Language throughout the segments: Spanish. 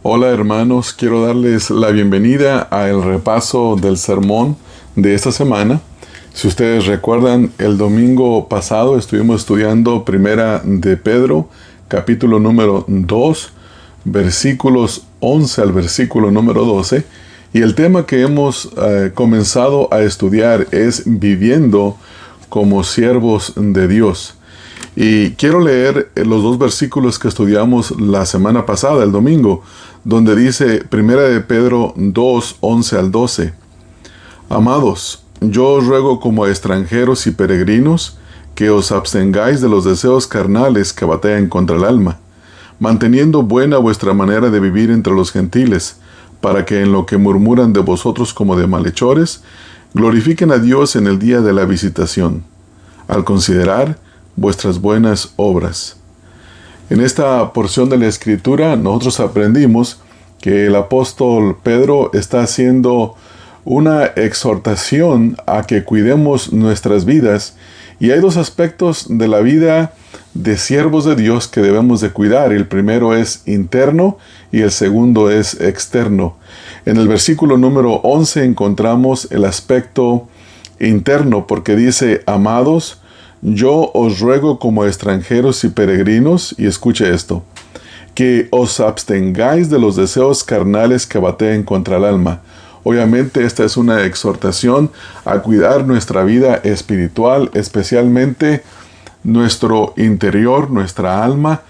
Hola hermanos, quiero darles la bienvenida al repaso del sermón de esta semana. Si ustedes recuerdan, el domingo pasado estuvimos estudiando Primera de Pedro, capítulo número 2, versículos 11 al versículo número 12. Y el tema que hemos comenzado a estudiar es viviendo como siervos de Dios. Y quiero leer los dos versículos que estudiamos la semana pasada, el domingo, donde dice Primera de Pedro 2, 11 al 12. Amados, yo os ruego como a extranjeros y peregrinos que os abstengáis de los deseos carnales que batallan contra el alma, manteniendo buena vuestra manera de vivir entre los gentiles, para que en lo que murmuran de vosotros como de malhechores, glorifiquen a Dios en el día de la visitación, al considerar vuestras buenas obras. En esta porción de la Escritura nosotros aprendimos que el apóstol Pedro está haciendo una exhortación a que cuidemos nuestras vidas, y hay dos aspectos de la vida de siervos de Dios que debemos de cuidar. El primero es interno y el segundo es externo. En el versículo número 11 encontramos el aspecto interno, porque dice: amados, yo os ruego como extranjeros y peregrinos, y escuche esto, que os abstengáis de los deseos carnales que batallan contra el alma. Obviamente esta es una exhortación a cuidar nuestra vida espiritual, especialmente nuestro interior, nuestra alma.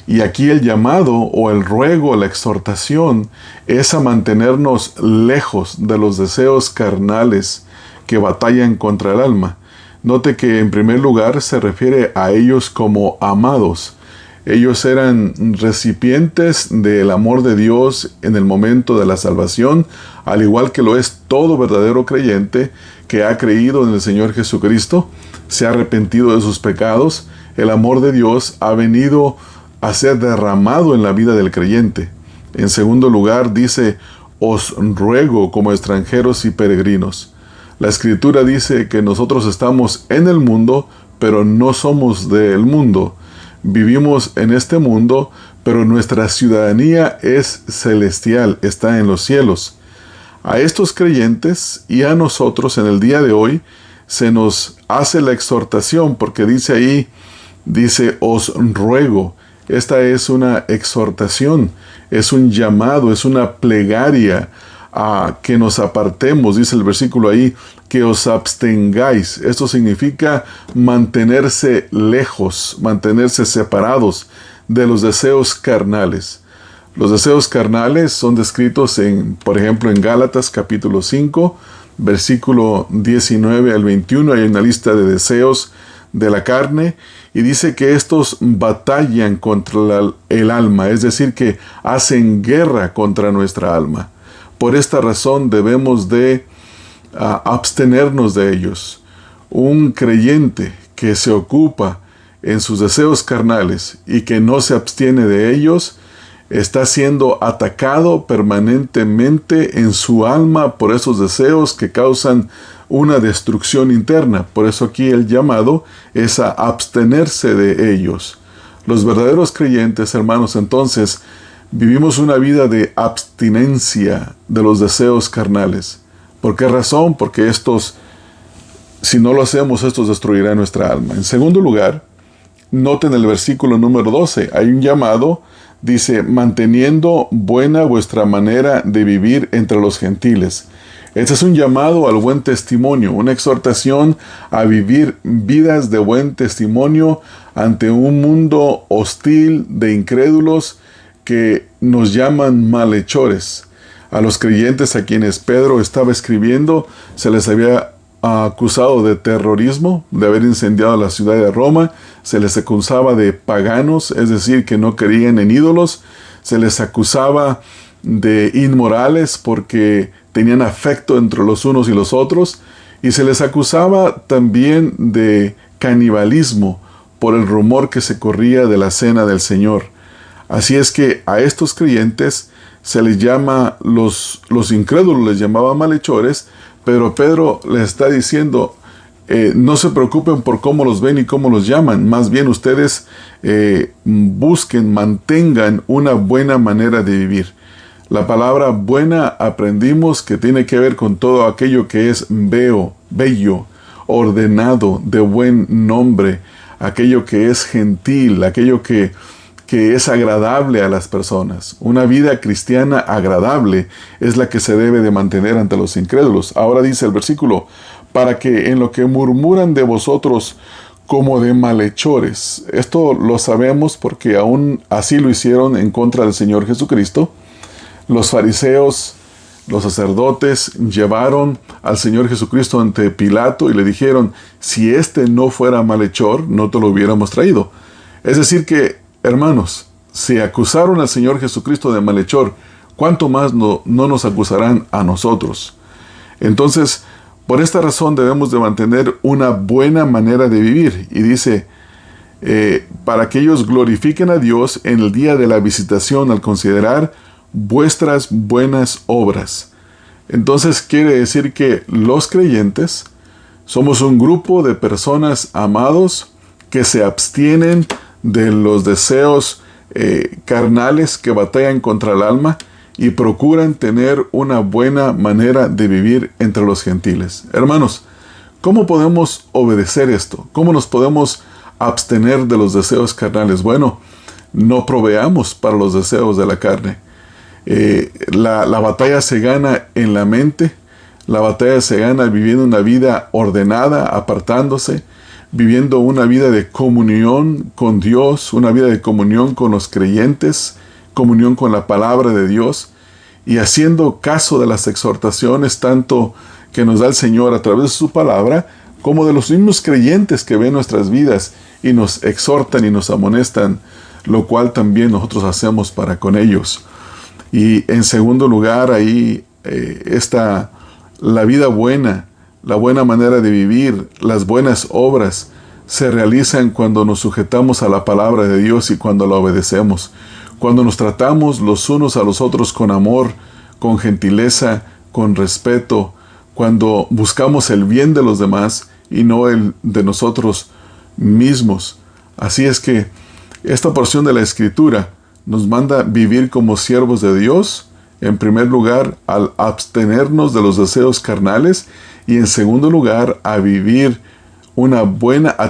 Y aquí el llamado o el ruego, la exhortación es a mantenernos lejos de los deseos carnales que batallan contra el alma. Note que en primer lugar se refiere a ellos como amados. Ellos eran recipientes del amor de Dios en el momento de la salvación, al igual que lo es todo verdadero creyente que ha creído en el Señor Jesucristo, se ha arrepentido de sus pecados. El amor de Dios ha venido a ser derramado en la vida del creyente. En segundo lugar dice: os ruego como extranjeros y peregrinos. La Escritura dice que nosotros estamos en el mundo, pero no somos del mundo. Vivimos en este mundo, pero nuestra ciudadanía es celestial, está en los cielos. A estos creyentes y a nosotros en el día de hoy se nos hace la exhortación, porque dice ahí, os ruego. Esta es una exhortación, es un llamado, es una plegaria a que nos apartemos, dice el versículo ahí, que os abstengáis. Esto significa mantenerse lejos, mantenerse separados de los deseos carnales. Los deseos carnales son descritos por ejemplo, en Gálatas capítulo 5, versículo 19 al 21. Hay una lista de deseos de la carne, y dice que estos batallan contra el alma, es decir, que hacen guerra contra nuestra alma. Por esta razón debemos de abstenernos de ellos. Un creyente que se ocupa en sus deseos carnales y que no se abstiene de ellos, está siendo atacado permanentemente en su alma por esos deseos que causan una destrucción interna. Por eso aquí el llamado es a abstenerse de ellos. Los verdaderos creyentes, hermanos, entonces, vivimos una vida de abstinencia de los deseos carnales. ¿Por qué razón? Porque si no lo hacemos, estos destruirán nuestra alma. En segundo lugar, noten el versículo número 12. Hay un llamado, dice: manteniendo buena vuestra manera de vivir entre los gentiles. Este es un llamado al buen testimonio, una exhortación a vivir vidas de buen testimonio ante un mundo hostil de incrédulos que nos llaman malhechores. A los creyentes a quienes Pedro estaba escribiendo se les había acusado de terrorismo, de haber incendiado la ciudad de Roma. Se les acusaba de paganos, es decir, que no creían en ídolos. Se les acusaba de inmorales porque tenían afecto entre los unos y los otros. Y se les acusaba también de canibalismo por el rumor que se corría de la cena del Señor. Así es que a estos creyentes se les llama, los incrédulos les llamaban malhechores, pero Pedro les está diciendo: no se preocupen por cómo los ven y cómo los llaman. Más bien ustedes busquen, mantengan una buena manera de vivir. La palabra buena aprendimos que tiene que ver con todo aquello que es bello, ordenado, de buen nombre, aquello que es gentil, aquello que es agradable a las personas. Una vida cristiana agradable es la que se debe de mantener ante los incrédulos. Ahora dice el versículo, para que en lo que murmuran de vosotros como de malhechores. Esto lo sabemos porque aún así lo hicieron en contra del Señor Jesucristo. Los fariseos, los sacerdotes, llevaron al Señor Jesucristo ante Pilato y le dijeron, si este no fuera malhechor, no te lo hubiéramos traído. Es decir que, hermanos, si acusaron al Señor Jesucristo de malhechor, ¿cuánto más no nos acusarán a nosotros? Entonces, por esta razón debemos de mantener una buena manera de vivir. Y dice, para que ellos glorifiquen a Dios en el día de la visitación al considerar vuestras buenas obras. Entonces quiere decir que los creyentes somos un grupo de personas amados que se abstienen de los deseos carnales que batallan contra el alma y procuran tener una buena manera de vivir entre los gentiles. Hermanos, ¿cómo podemos obedecer esto? ¿Cómo nos podemos abstener de los deseos carnales? Bueno, no proveamos para los deseos de la carne. La batalla se gana en la mente, la batalla se gana viviendo una vida ordenada, apartándose, viviendo una vida de comunión con Dios, una vida de comunión con los creyentes, comunión con la palabra de Dios y haciendo caso de las exhortaciones tanto que nos da el Señor a través de su palabra, como de los mismos creyentes que ven nuestras vidas y nos exhortan y nos amonestan, lo cual también nosotros hacemos para con ellos. Y en segundo lugar, ahí está la vida buena, la buena manera de vivir, las buenas obras se realizan cuando nos sujetamos a la palabra de Dios y cuando la obedecemos. Cuando nos tratamos los unos a los otros con amor, con gentileza, con respeto, cuando buscamos el bien de los demás y no el de nosotros mismos. Así es que esta porción de la Escritura nos manda vivir como siervos de Dios, en primer lugar, al abstenernos de los deseos carnales y en segundo lugar, a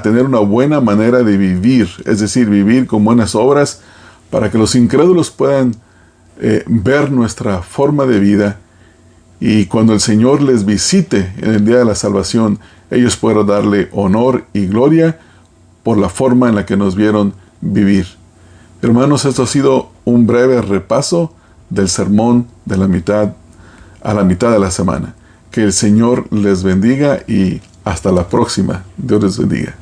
tener una buena manera de vivir, es decir, vivir con buenas obras para que los incrédulos puedan ver nuestra forma de vida y cuando el Señor les visite en el día de la salvación, ellos puedan darle honor y gloria por la forma en la que nos vieron vivir. Hermanos, esto ha sido un breve repaso del sermón de la mitad a la mitad de la semana. Que el Señor les bendiga y hasta la próxima. Dios les bendiga.